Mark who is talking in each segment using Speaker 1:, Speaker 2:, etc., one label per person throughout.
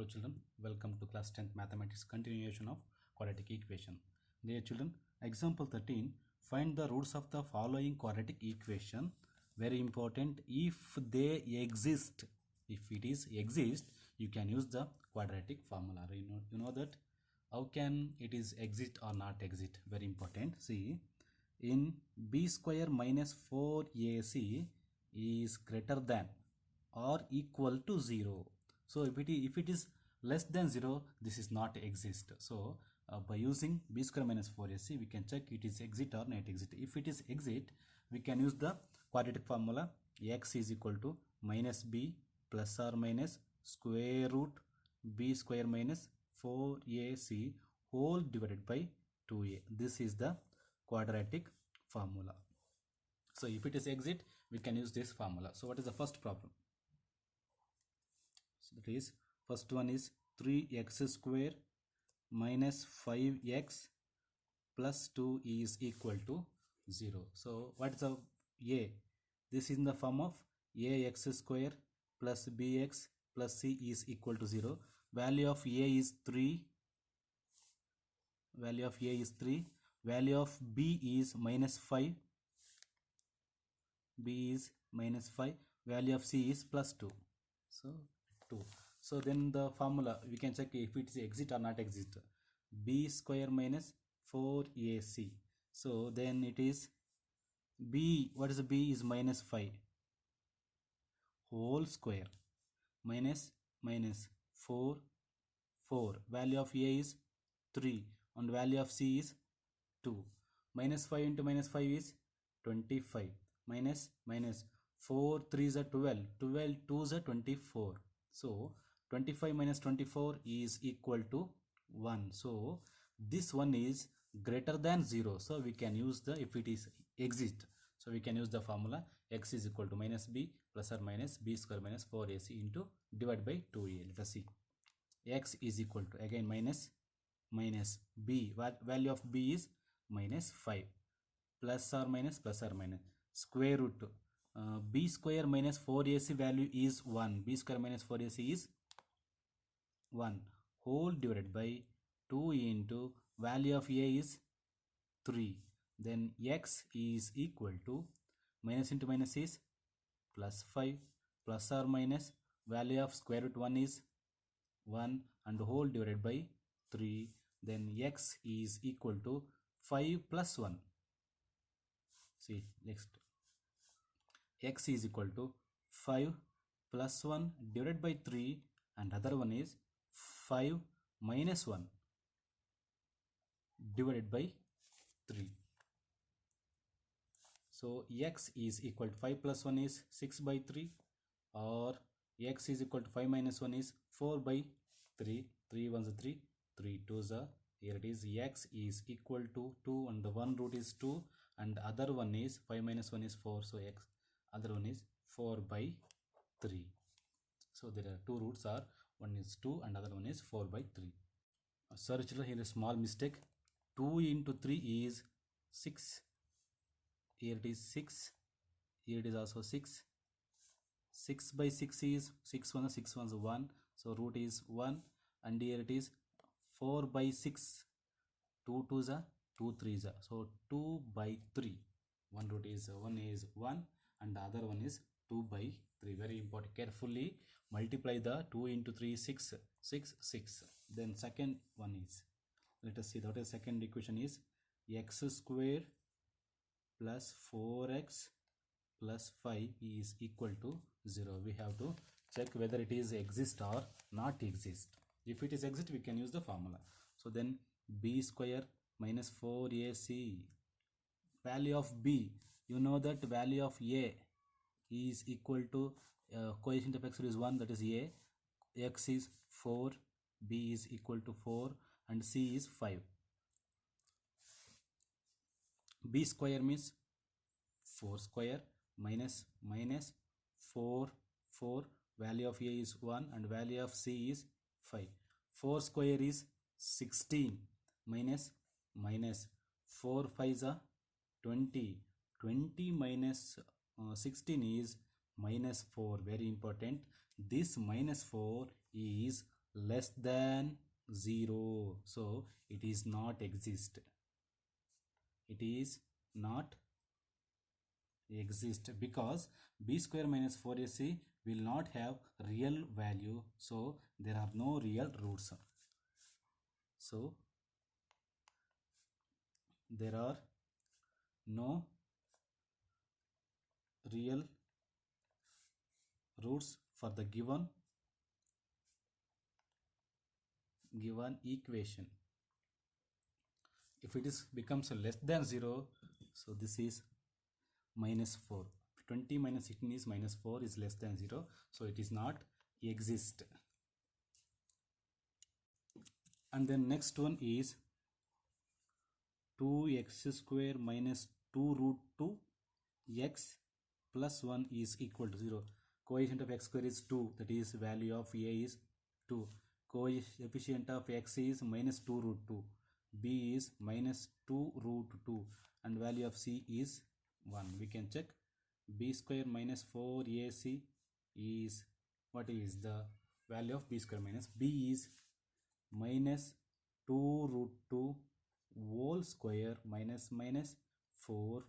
Speaker 1: Hello children, welcome to class 10th mathematics continuation of quadratic equation. Dear children, example 13, find the roots of the following quadratic equation. Very important, if they exist, if it is exist, you can use the quadratic formula. You know that how can it is exist or not exist, very important. See, in b square minus 4ac is greater than or equal to 0. So if it is less than 0, this is not exist. So by using b square minus 4ac, we can check it is exit or not exit. If it is exit, we can use the quadratic formula x is equal to minus b plus or minus square root b square minus 4ac whole divided by 2a. This is the quadratic formula. So if it is exit, we can use this formula. So what is the first problem? So that is, first one is 3x square minus 5x plus 2 is equal to 0. So what is the a? This is in the form of ax square plus bx plus c is equal to 0. Value of a is 3. Value of a is 3. Value of b is minus 5. B is minus 5. Value of c is plus 2. So 2. So then the formula, we can check if it is exit or not exit. B square minus 4ac. So then it is b, what is b is minus 5 whole square minus 4. Value of a is 3 and value of c is 2. Minus 5 into minus 5 is 25. Minus 4 3s are 12. 12 2s are 24. So 25 minus 24 is equal to 1. So this one is greater than 0. So we can use the, if it is exit, so we can use the formula x is equal to minus b plus or minus b square minus 4ac into divide by 2a. Let us see. X is equal to, again minus b, value of b is minus 5 plus or minus square root b square minus 4ac value is 1. B square minus 4ac is 1 whole divided by 2 into value of a is 3. Then x is equal to minus into minus is plus 5 plus or minus value of square root 1 is 1 and whole divided by 3. Then x is equal to 5 plus 1. See, next, x is equal to 5 plus 1 divided by 3 and other one is 5 minus 1 divided by 3. So x is equal to 5 plus 1 is 6 by 3, or x is equal to 5 minus 1 is 4 by 3. 3 1s are 3, 3 2s are, here it is, x is equal to 2 and the one root is 2 and other one is 5 minus 1 is 4. So x, other one is 4 by 3. So there are two roots, are one is 2 and other one is 4 by 3. Sorry children, here is a small mistake. 2 into 3 is 6. Here it is 6. Here it is also 6. 6 by 6 is 6 1 6 1 1. So root is 1 and here it is 4 by 6. 2 2s are 2 3s are. So 2 by 3. One root is 1 and the other one is 2 by 3. Very important. Carefully multiply the 2 into 3 6. Then second one is, let us see what is second equation is x square plus 4x plus 5 is equal to 0. We have to check whether it is exist or not exist. If it is exist, we can use the formula. So then b square minus 4ac, value of b, you know that value of a is equal to coefficient of x is 1, that is a, x is 4, b is equal to 4 and c is 5. B square means 4 square minus 4, value of a is 1 and value of c is 5. 4 square is 16 minus 4 5s are 20. 20 minus 16 is minus 4. Very important. This minus 4 is less than 0, so it is not exist. It is not exist because b square minus 4ac will not have real value, so there are no real roots. So there are no real roots for the given equation. If it is becomes less than 0, so this is minus 4. 20 minus 16 is minus 4 is less than 0, so it is not exist. And then next one is 2x square minus 2 root 2 x plus 1 is equal to 0. Coefficient of x square is 2, that is value of a is 2. Coefficient of x is minus 2 root 2, b is minus 2 root 2, and value of c is 1. We can check. B square minus 4ac is, what is the value of b square minus? B is minus 2 root 2 whole square minus 4.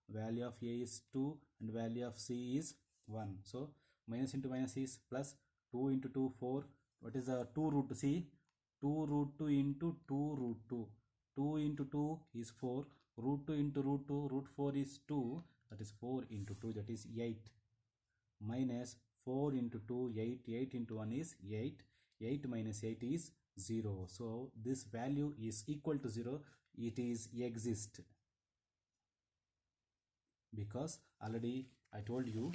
Speaker 1: Value of a is 2 and value of c is 1. So minus into minus is plus. 2 into 2 4. What is the 2 root 2? See, 2 root 2 into 2 root 2. 2 into 2 is 4. Root 2 into root 2, root 4 is 2, that is 4 into 2, that is 8, minus 4 into 2 8. 8 into 1 is 8. 8 minus 8 is 0. So this value is equal to 0. It is exist because already I told you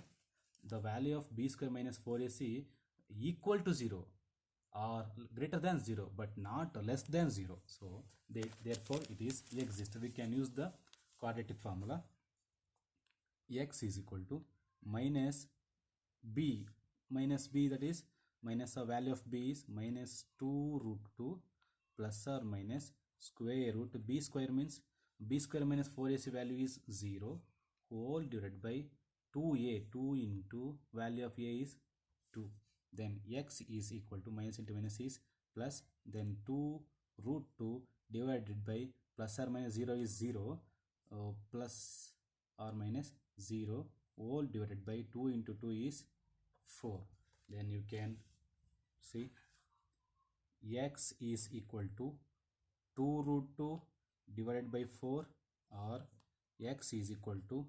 Speaker 1: the value of b square minus 4ac equal to 0 or greater than 0 but not less than 0, so therefore it is exist. We can use the quadratic formula. X is equal to minus b, that is minus the value of b is minus 2 root 2 plus or minus square root. B square means b square minus 4ac value is 0 whole divided by 2a. 2 into value of a is 2. Then x is equal to minus into minus is plus, then 2 root 2 divided by plus or minus 0 is 0, plus or minus 0 whole divided by 2 into 2 is 4. Then you can see x is equal to 2 root 2 divided by 4, or x is equal to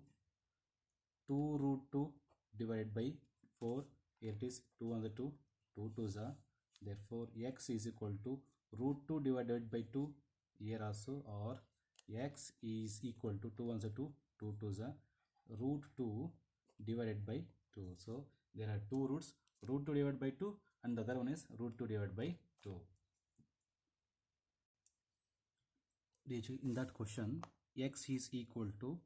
Speaker 1: 2 root 2 divided by 4. Here it is 2 on the 2, 2 2s are, therefore x is equal to root 2 divided by 2 here also, or x is equal to 2 on the 2, 2 2s are, root 2 divided by 2. So there are two roots, root 2 divided by 2 and the other one is root 2 divided by 2. In that question, x is equal to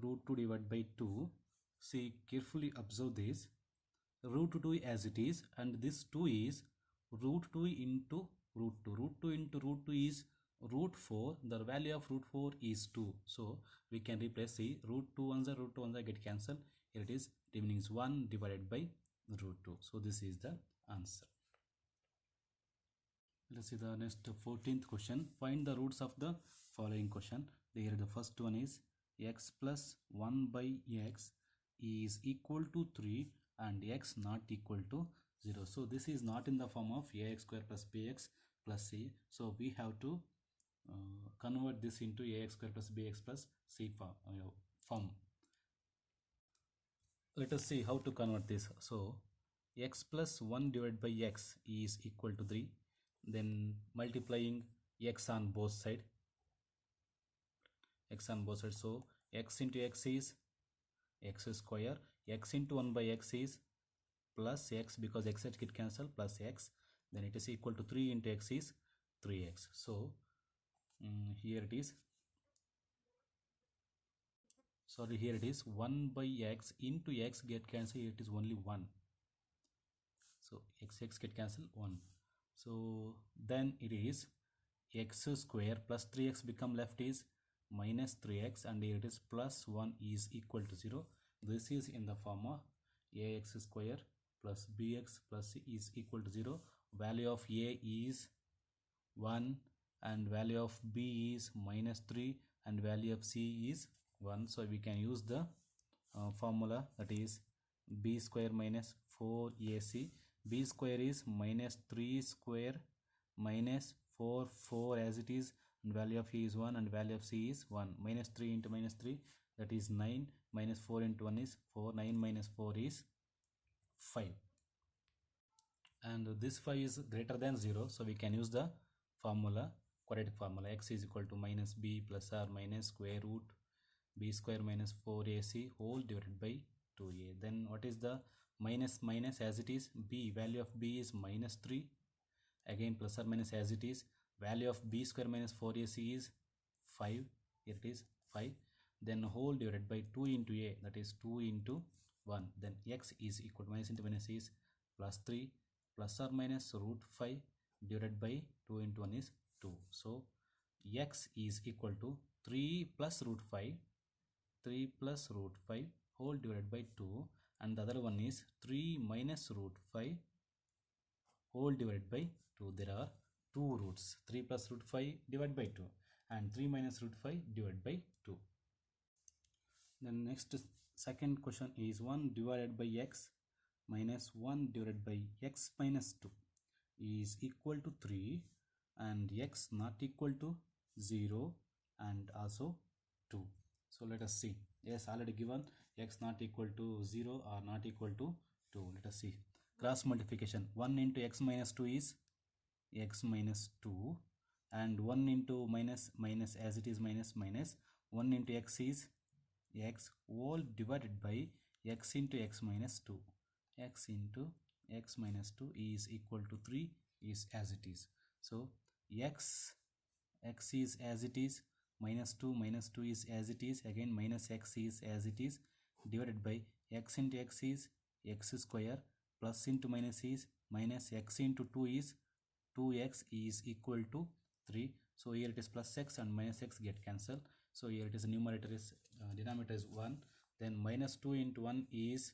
Speaker 1: root 2 divided by 2. See, carefully observe this. Root 2 as it is, and this 2 is root 2 into root 2. Root 2 into root 2 is root 4. The value of root 4 is 2. So we can replace, see, root 2 on the root 2 on the get cancelled. Here it is, remaining is 1 divided by root 2. So this is the answer. Let's see the next 14th question. Find the roots of the following question. Here the first one is x plus 1 by x is equal to 3 and x not equal to 0. So this is not in the form of ax square plus bx plus c. So we have to convert this into ax square plus bx plus c form. Let us see how to convert this. So x plus 1 divided by x is equal to 3. Then multiplying x on both sides. So x into x is x square. X into 1 by x is plus x, because x get cancel, plus x. Then it is equal to 3 into x is 3x. So here it is. Sorry, here it is 1 by x into x get cancelled. Here it is only 1. So x get cancelled 1. So then it is x square plus 3x become left is minus 3x, and here it is plus 1 is equal to 0. This is in the form of ax square plus bx plus c is equal to 0. value of A is 1 and value of B is -3 and value of C is 1. So we can use the formula, that is B square minus 4AC. B square is -3 square minus 4 as it is, and value of A is 1 and value of C is 1. -3 into -3, that is 9, minus 4 into 1 is 4, 9 minus 4 is 5, and this 5 is greater than 0, so we can use the formula, quadratic formula. X is equal to minus B plus or minus square root B square minus 4AC whole divided by 2A. Then what is the minus minus as it is? B, value of B is -3, again plus or minus as it is. Value of B square minus 4AC is 5, here it is 5, then whole divided by 2 into A, that is 2 into 1. Then X is equal to minus into minus is plus 3 plus or minus root 5 divided by 2 into 1 is 2. So X is equal to 3 plus root 5, 3 plus root 5 whole divided by 2, and the other one is 3 minus root 5 whole divided by 2. There are two roots, 3 plus root 5 divided by 2 and 3 minus root 5 divided by 2. Then next second question is 1 divided by x minus 1 divided by x minus 2 is equal to 3 and x not equal to 0 and also 2. So let us see. Yes, already given x not equal to 0 or not equal to 2. Let us see. Cross multiplication. 1 into x minus 2 is x minus 2, and 1 into minus minus as it is minus minus 1 into x is x whole divided by x into x minus 2. X into x minus 2 is equal to 3 is as it is. So x is as it is, minus 2 is as it is, again minus x is as it is, divided by x into x is x square, plus into minus is minus, x into 2 is 2x is equal to 3. So here it is plus x and minus x get cancelled. So here it is numerator is denominator is 1. Then minus 2 into 1 is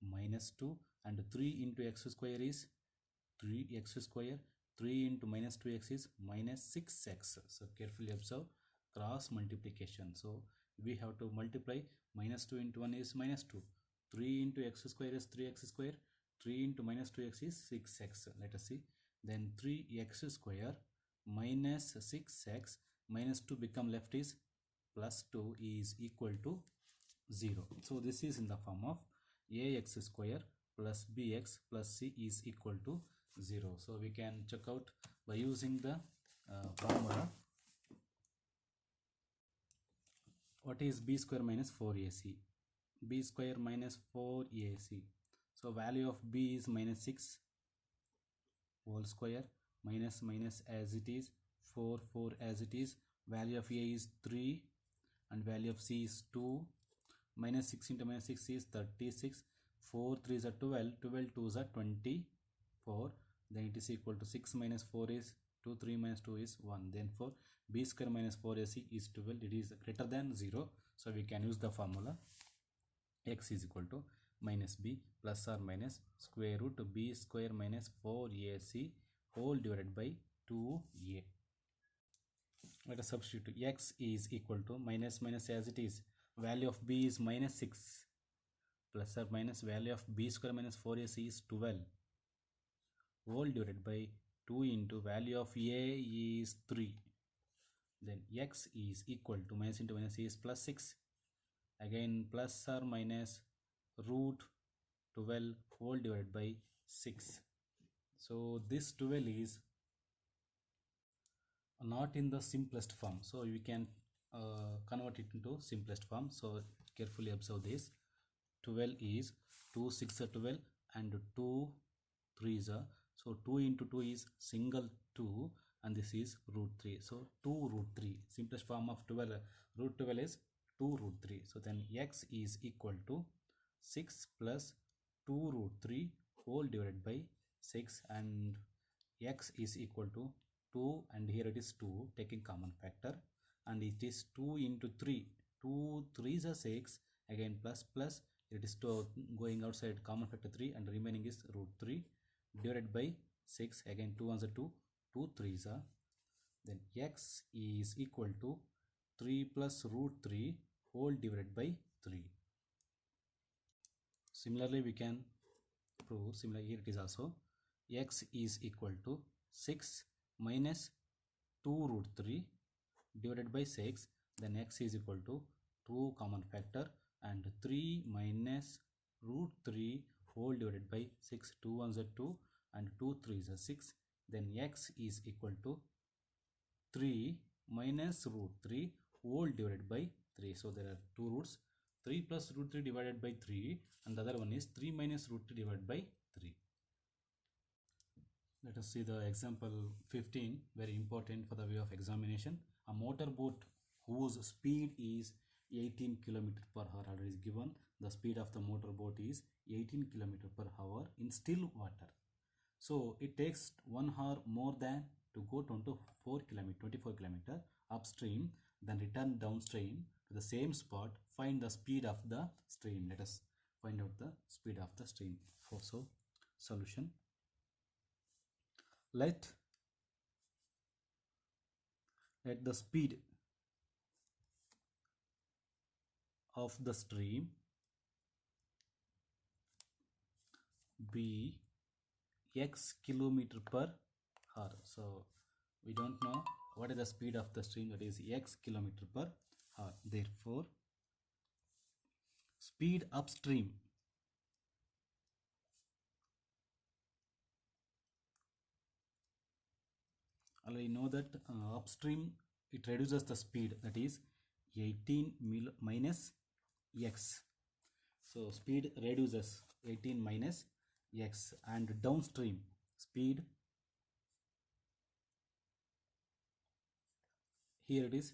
Speaker 1: minus 2, and 3 into x square is 3x square. 3 into minus 2x is minus 6x. So carefully observe cross multiplication. So we have to multiply. Minus 2 into 1 is minus 2. 3 into x square is 3x square. 3 into minus 2x is 6x. Let us see. Then 3x square minus 6x minus 2 become left is plus 2 is equal to 0. So this is in the form of ax square plus bx plus c is equal to 0. So we can check out by using the formula. What is b square minus 4ac? B square minus 4ac. So value of b is minus 6 whole square, minus minus as it is, 4 as it is. Value of a is 3 and value of c is 2. Minus 6 into minus 6 is 36. 4 3s are 12. 12 2s are 24. Then it is equal to 6 minus 4 is 2. 3 minus 2 is 1. Therefore b square minus 4ac is 12. It is greater than 0. So we can use the formula. X is equal to minus b plus or minus square root b square minus 4ac whole divided by 2a. Let us substitute. X is equal to minus minus as it is. Value of b is minus 6 plus or minus value of b square minus 4ac is 12 whole divided by 2 into value of a is 3. Then x is equal to minus into minus is plus 6, again plus or minus root 12 whole divided by 6. So this 12 is not in the simplest form, so we can convert it into simplest form. So carefully observe this. 12 is 2 6 are 12 and 2 3s are, so 2 into 2 is single 2 and this is root 3. So 2 root 3, simplest form of 12 root 12 is 2 root 3. So then x is equal to 6 plus 2 root 3 whole divided by 6, and x is equal to 2 and here it is 2 taking common factor, and it is 2 into 3. 2 3s are 6, again plus plus, it is 2 going outside common factor 3 and remaining is root 3 divided by 6, again 2 ones are 2, 2 3s are, then x is equal to 3 plus root 3 whole divided by 3. Similarly, we can prove, similarly here it is also, x is equal to 6 minus 2 root 3 divided by 6, then x is equal to 2 common factor and 3 minus root 3 whole divided by 6, 2 ones are 2 and 2 3s are 6, then x is equal to 3 minus root 3 whole divided by 3. So there are two roots, 3 plus root 3 divided by 3 and the other one is 3 minus root 3 divided by 3. Let us see the example 15, very important for the way of examination. A motorboat whose speed is 18 km per hour is given. The speed of the motorboat is 18 km per hour in still water. So it takes 1 hour more than to go 24 km upstream, then return downstream to the same spot. Find the speed of the stream. Let us find out the speed of the stream. So solution. Let the speed of the stream be x kilometer per hour. So we don't know what is the speed of the stream, that is x kilometer per hour. Therefore, speed upstream already know that upstream it reduces the speed, that is 18 minus x. So speed reduces 18 minus x, and downstream speed, here it is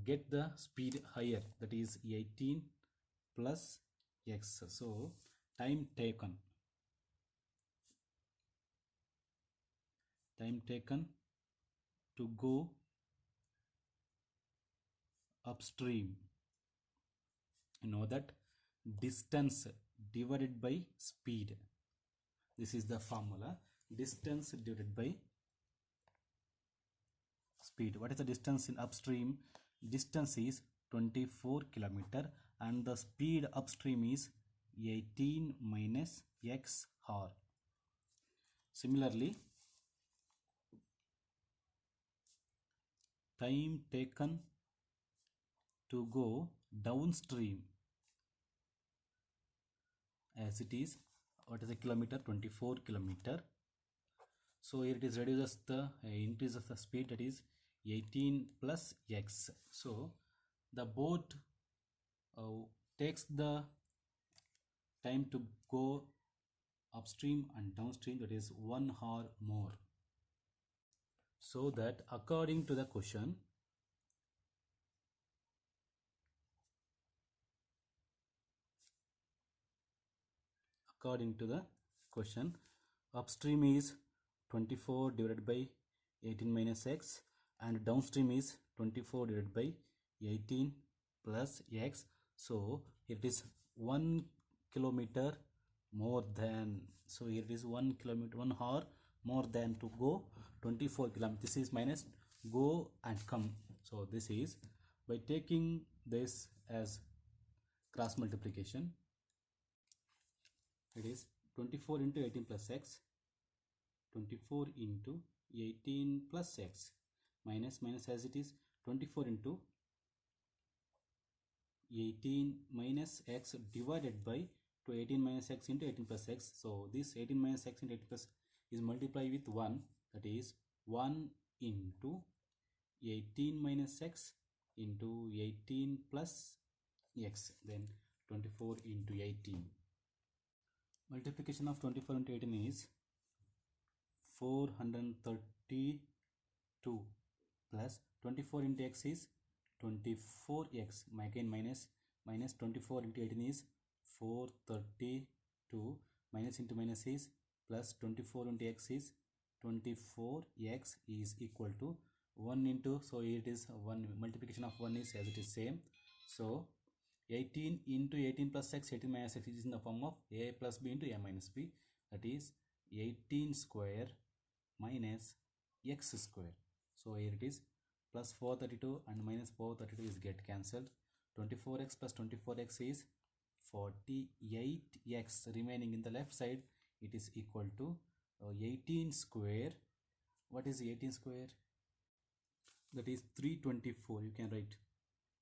Speaker 1: get the speed higher, that is 18 plus x. So time taken to go upstream, you know that distance divided by speed. This is the formula, distance divided by speed. What is the distance in upstream? Distance is 24 km and the speed upstream is 18 minus x hour. Similarly, time taken to go downstream, as it is, what is a kilometer? 24 km. So here it is reduces the increases the speed, that is 18 plus x. So the boat takes the time to go upstream and downstream, that is 1 hour more. So that according to the question, upstream is 24 divided by 18 minus x and downstream is 24 divided by 18 plus x. So it is 1 kilometer more than, so here it is 1 kilometer, 1 hour more than to go 24 kilometers. This is minus go and come. So this is by taking this as cross multiplication, it is 24 into 18 plus x, 24 into 18 plus x, minus as it is 24 into 18 minus x divided by 18 minus x into 18 plus x. So this 18 minus x into 18 plus is multiplied with 1, that is 1 into 18 minus x into 18 plus x, then 24 into 18. Multiplication of 24 into 18 is 432 plus 24 into x is 24x, again minus 24 into 18 is 432, minus into minus is plus 24 into x is 24x is equal to 1 into, so it is 1, multiplication of 1 is as it is same. So 18 into 18 plus x, 18 minus x is in the form of a plus b into a minus b, that is 18 square minus x square. So here it is plus 432 and minus 432 is get cancelled. 24x plus 24x is 48x. Remaining in the left side, it is equal to 18 square. What is 18 square? That is 324. You can write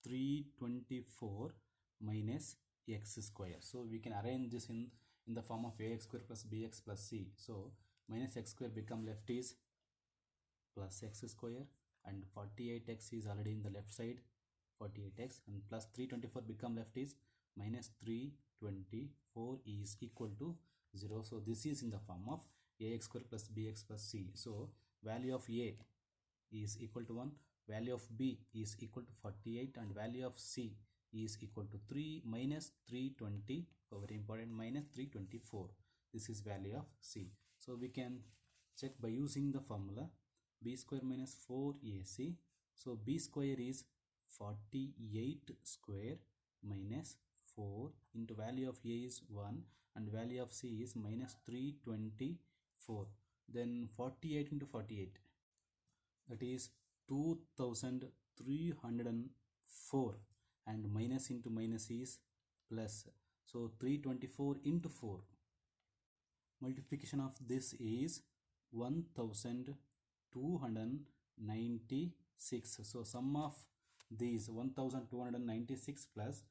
Speaker 1: 324 minus x square. So we can arrange this in the form of ax square plus bx plus c. So minus x square become left is plus x square, and 48x is already in the left side, 48x, and plus 324 become left is minus 324 is equal to 0. So this is in the form of ax square plus bx plus c. So value of a is equal to 1, value of b is equal to 48, and value of c is equal to 3 minus 320, very important, minus 324. This is value of c. So we can check by using the formula b square minus 4ac. So b square is 48 square minus 4 into value of a is 1 and value of c is minus 324. Then 48 into 48, that is 2304, and minus into minus is plus. So 324 into 4, multiplication of this is 1296. So sum of these 1296 plus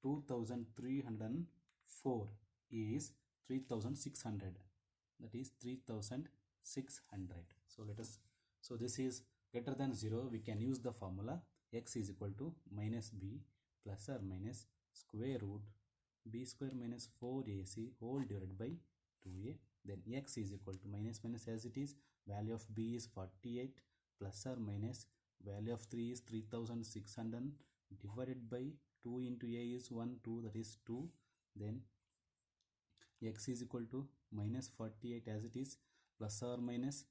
Speaker 1: 2304 is 3600. That is 3600. So this is greater than 0. We can use the formula x is equal to minus b plus or minus square root b square minus 4ac whole divided by 2a. Then x is equal to minus as it is, value of b is 48 plus or minus value of 3 is 3600 divided by 2 into a is 1 2, that is 2. Then x is equal to minus 48 as it is, plus or minus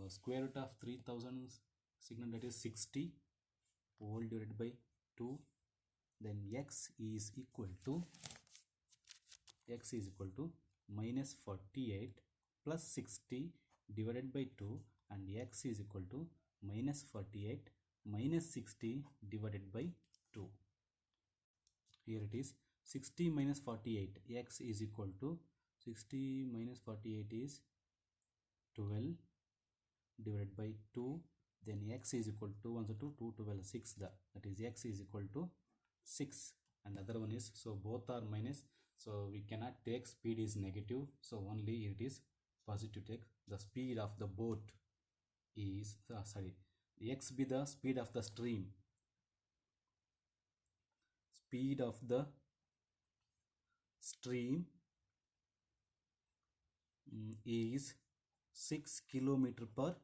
Speaker 1: square root of 3600, that is 60 whole divided by 2. Then x is equal to minus 48 plus 60 divided by 2, and x is equal to minus 48 minus 60 divided by 2. Here it is 60 minus 48, x is equal to 60 minus 48 is 12 divided by 2. Then x is equal to 1 2 2 12 6, that is x is equal to 6, and other one is, so both are minus, so we cannot take speed is negative, so only it is positive. Take the speed of the boat is x be the speed of the stream. Speed of the stream is 6 km per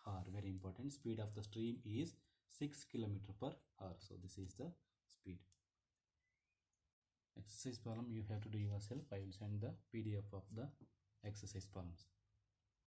Speaker 1: hour. Very important. Speed of the stream is 6 km per hour. So this is the speed. Exercise problem you have to do yourself. I will send the PDF of the exercise problems.